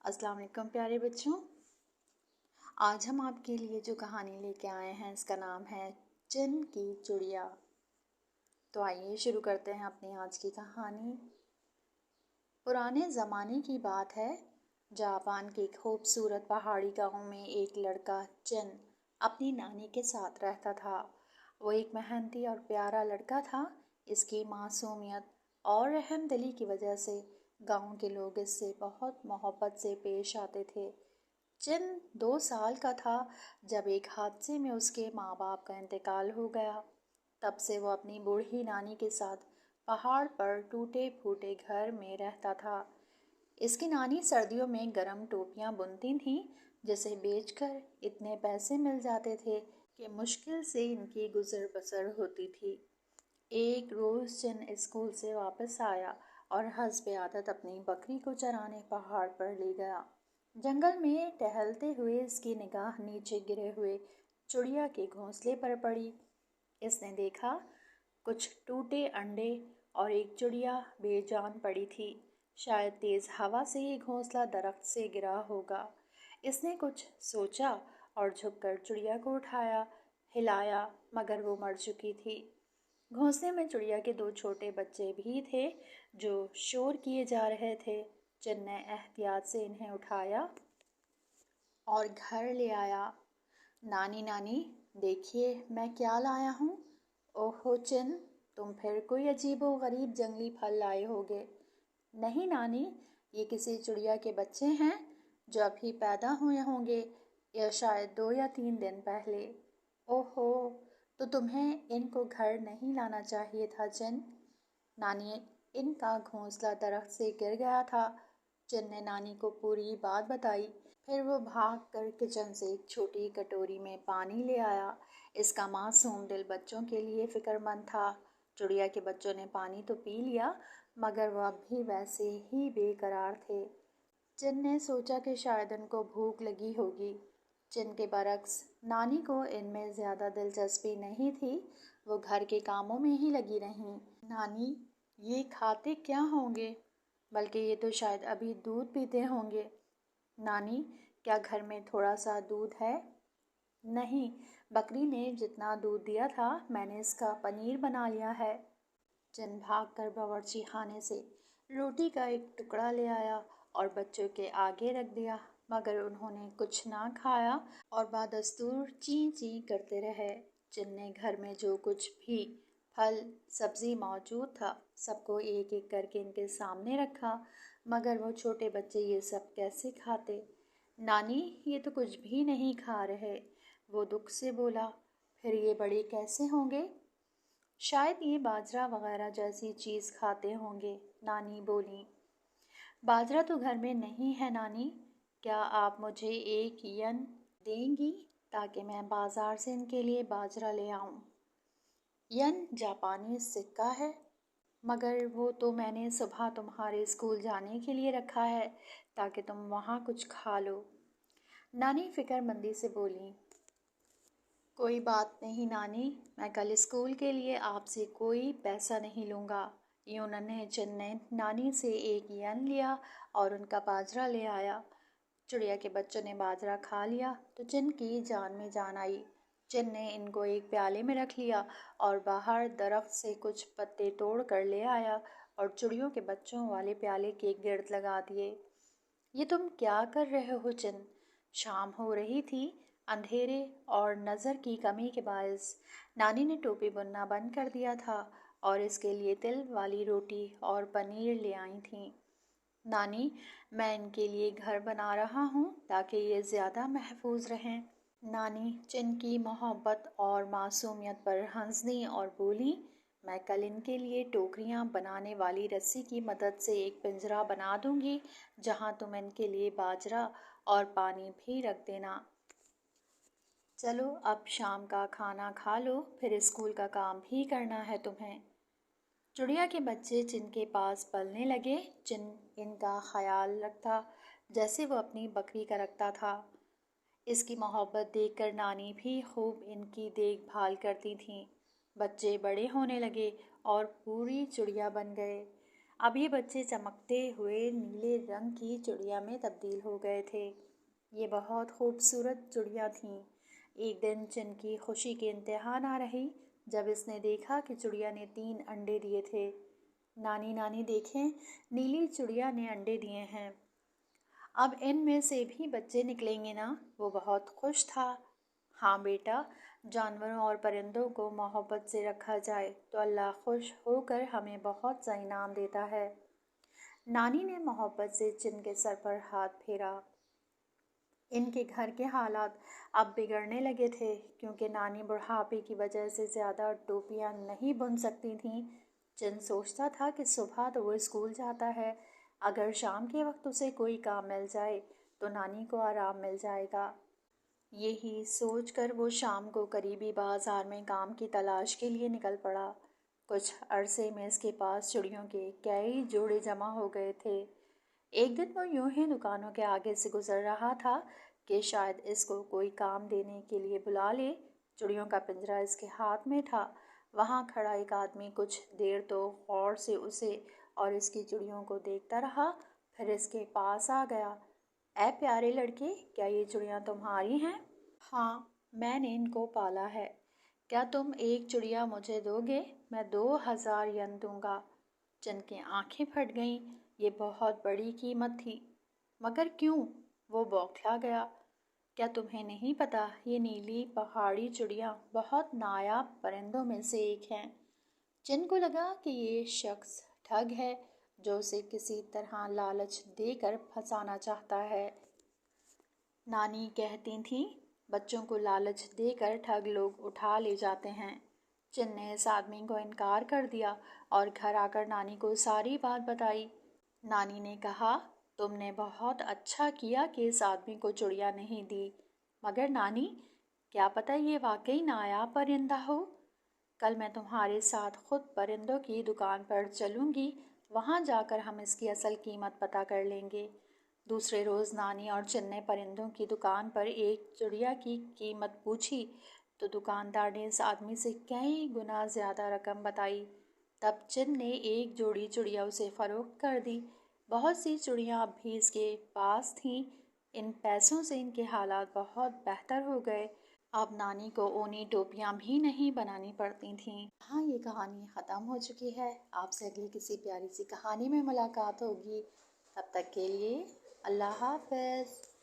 अस्सलाम वालेकुम प्यारे बच्चों। आज हम आपके लिए जो कहानी लेके आए हैं इसका नाम है चिन की चिड़िया। तो आइए शुरू करते हैं अपनी आज की कहानी। पुराने ज़माने की बात है। जापान के खूबसूरत पहाड़ी गांव में एक लड़का चिन अपनी नानी के साथ रहता था। वो एक मेहनती और प्यारा लड़का था। इसकी मासूमियत और रहमदिली की वजह से गांव के लोग इससे बहुत मोहब्बत से पेश आते थे। चिन 2 साल का था जब एक हादसे में उसके माँ बाप का इंतकाल हो गया। तब से वो अपनी बूढ़ी नानी के साथ पहाड़ पर टूटे फूटे घर में रहता था। इसकी नानी सर्दियों में गर्म टोपियाँ बुनती थीं, जिसे बेचकर इतने पैसे मिल जाते थे कि मुश्किल से इनकी गुजर बसर होती थी। एक रोज़ चिन स्कूल से वापस आया और हस्ब आदत अपनी बकरी को चराने पहाड़ पर ले गया। जंगल में टहलते हुए इसकी निगाह नीचे गिरे हुए चिड़िया के घोंसले पर पड़ी। इसने देखा कुछ टूटे अंडे और एक चिड़िया बेजान पड़ी थी। शायद तेज़ हवा से ही घोंसला दरख्त से गिरा होगा। इसने कुछ सोचा और झुककर चिड़िया को उठाया, हिलाया, मगर वो मर चुकी थी। घोंसले में चिड़िया के 2 छोटे बच्चे भी थे जो शोर किए जा रहे थे। चिन ने एहतियात से इन्हें उठाया और घर ले आया। नानी नानी देखिए मैं क्या लाया हूँ। ओहो चिन, तुम फिर कोई अजीबो गरीब जंगली फल लाए होगे। नहीं नानी, ये किसी चिड़िया के बच्चे हैं जो अभी पैदा हुए होंगे, या शायद 2 या 3 दिन पहले। ओहो, तो तुम्हें इनको घर नहीं लाना चाहिए था चिन। नानी, इनका घोंसला दरख्त से गिर गया था। चिन ने नानी को पूरी बात बताई। फिर वो भाग कर किचन से एक छोटी कटोरी में पानी ले आया। इसका मासूम दिल बच्चों के लिए फिक्रमंद था। चिड़िया के बच्चों ने पानी तो पी लिया, मगर वह अब भी वैसे ही बेकरार थे। चिन ने सोचा कि शायद उनको भूख लगी होगी। चिन के बरक्स नानी को इनमें ज़्यादा दिलचस्पी नहीं थी। वो घर के कामों में ही लगी रहीं। नानी, ये खाते क्या होंगे? बल्कि ये तो शायद अभी दूध पीते होंगे। नानी, क्या घर में थोड़ा सा दूध है? नहीं, बकरी ने जितना दूध दिया था मैंने इसका पनीर बना लिया है। चिन भागकर बावर्ची खाने से रोटी का एक टुकड़ा ले आया और बच्चों के आगे रख दिया, मगर उन्होंने कुछ ना खाया और बादस्तूर ची ची करते रहे। चिन ने घर में जो कुछ भी फल सब्जी मौजूद था सबको एक एक करके इनके सामने रखा, मगर वो छोटे बच्चे ये सब कैसे खाते। नानी, ये तो कुछ भी नहीं खा रहे, वो दुख से बोला। फिर ये बड़े कैसे होंगे? शायद ये बाजरा वगैरह जैसी चीज़ खाते होंगे, नानी बोली। बाजरा तो घर में नहीं है नानी, क्या आप मुझे 1 यन देंगी ताकि मैं बाज़ार से इनके लिए बाजरा ले आऊं? यन जापानी सिक्का है, मगर वो तो मैंने सुबह तुम्हारे स्कूल जाने के लिए रखा है ताकि तुम वहाँ कुछ खा लो। नानी फिक्रमंदी से बोली। कोई बात नहीं नानी, मैं कल स्कूल के लिए आपसे कोई पैसा नहीं लूँगा। यूं नन्हे चिन ने नानी से 1 यन लिया और उनका बाजरा ले आया। चिड़िया के बच्चों ने बाजरा खा लिया तो चिन की जान में जान आई। चिन ने इनको एक प्याले में रख लिया और बाहर दरख्त से कुछ पत्ते तोड़ कर ले आया और चिड़ियों के बच्चों वाले प्याले के गिर्द लगा दिए। ये तुम क्या कर रहे हो चिन? शाम हो रही थी। अंधेरे और नज़र की कमी के बायस नानी ने टोपी बुनना बंद कर दिया था और इसके लिए तिल वाली रोटी और पनीर ले आई थी। नानी, मैं इनके लिए घर बना रहा हूँ ताकि ये ज़्यादा महफूज रहें। नानी चिन की मोहब्बत और मासूमियत पर हंसनी और बोली, मैं कल इनके लिए टोकरियाँ बनाने वाली रस्सी की मदद से एक पिंजरा बना दूँगी जहाँ तुम इनके लिए बाजरा और पानी भी रख देना। चलो अब शाम का खाना खा लो, फिर स्कूल का काम भी करना है तुम्हें। चिड़िया के बच्चे चिन के पास पलने लगे। चिन इनका ख्याल रखता जैसे वो अपनी बकरी का रखता था। इसकी मोहब्बत देखकर नानी भी खूब इनकी देखभाल करती थीं। बच्चे बड़े होने लगे और पूरी चिड़िया बन गए। اب یہ بچے چمکتے ہوئے نیلے رنگ کی چڑیا میں تبدیل ہو گئے تھے۔ یہ بہت خوبصورت چڑیا تھیں۔ ایک دن چن کی خوشی کے انتہا نہ رہی جب اس نے دیکھا کہ چڑیا نے 3 انڈے دیے تھے۔ نانی نانی دیکھیں، نیلی چڑیا نے انڈے دیے ہیں، اب ان میں سے بھی بچے نکلیں گے نا؟ وہ بہت خوش تھا۔ ہاں بیٹا، جانوروں اور پرندوں کو محبت سے رکھا جائے تو اللہ خوش ہو کر ہمیں بہت سا انعام دیتا ہے۔ نانی نے محبت سے چن کے سر پر ہاتھ پھیرا۔ ان کے گھر کے حالات اب بگڑنے لگے تھے کیونکہ نانی بڑھاپے کی وجہ سے زیادہ ٹوپیاں نہیں بن سکتی تھیں۔ چن سوچتا تھا کہ صبح تو وہ اسکول جاتا ہے، اگر شام کے وقت اسے کوئی کام مل جائے تو نانی کو آرام مل جائے گا۔ یہی سوچ کر وہ شام کو قریبی بازار میں کام کی تلاش کے لیے نکل پڑا۔ کچھ عرصے میں اس کے پاس چڑیوں کے کئی جوڑے جمع ہو گئے تھے۔ ایک دن وہ یوں ہی دکانوں کے آگے سے گزر رہا تھا کہ شاید اس کو کوئی کام دینے کے لیے بلا لے۔ چڑیوں کا پنجرہ اس کے ہاتھ میں تھا۔ وہاں کھڑا ایک آدمی کچھ دیر تو غور سے اسے اور اس کی چڑیوں کو دیکھتا رہا، پھر اس کے پاس آ گیا۔ اے پیارے لڑکے، کیا یہ چڑیاں تمہاری ہیں؟ ہاں، میں نے ان کو پالا ہے۔ کیا تم ایک چڑیا مجھے دو گے؟ میں 2000 ین دوں گا۔ چن کی آنکھیں پھٹ گئیں، یہ بہت بڑی قیمت تھی۔ مگر کیوں؟ وہ بوکھلا گیا۔ کیا تمہیں نہیں پتا، یہ نیلی پہاڑی چڑیا بہت نایاب پرندوں میں سے ایک ہیں۔ چن کو لگا کہ یہ شخص ٹھگ ہے جو اسے کسی طرح لالچ دے کر پھنسانا چاہتا ہے۔ نانی کہتی تھیں، بچوں کو لالچ دے کر ٹھگ لوگ اٹھا لے جاتے ہیں۔ چن نے اس آدمی کو انکار کر دیا اور گھر آ کر نانی کو ساری بات بتائی۔ نانی نے کہا، تم نے بہت اچھا کیا کہ اس آدمی کو چڑیا نہیں دی، مگر نانی، کیا پتہ یہ واقعی نایاب پرندہ ہو؟ کل میں تمہارے ساتھ خود پرندوں کی دکان پر چلوں گی، وہاں جا کر ہم اس کی اصل قیمت پتہ کر لیں گے۔ دوسرے روز نانی اور چن نے پرندوں کی دکان پر ایک چڑیا کی قیمت پوچھی تو دکاندار نے اس آدمی سے کئی گنا زیادہ رقم بتائی۔ تب چن نے ایک جوڑی چڑیا اسے فروخت کر دی۔ بہت سی چڑیاں اب بھی اس کے پاس تھیں۔ ان پیسوں سے ان کے حالات بہت بہتر ہو گئے۔ اب نانی کو اونی ٹوپیاں بھی نہیں بنانی پڑتی تھیں۔ ہاں، یہ کہانی ختم ہو چکی ہے۔ آپ سے اگلی کسی پیاری سی کہانی میں ملاقات ہوگی۔ تب تک کے لیے اللہ حافظ۔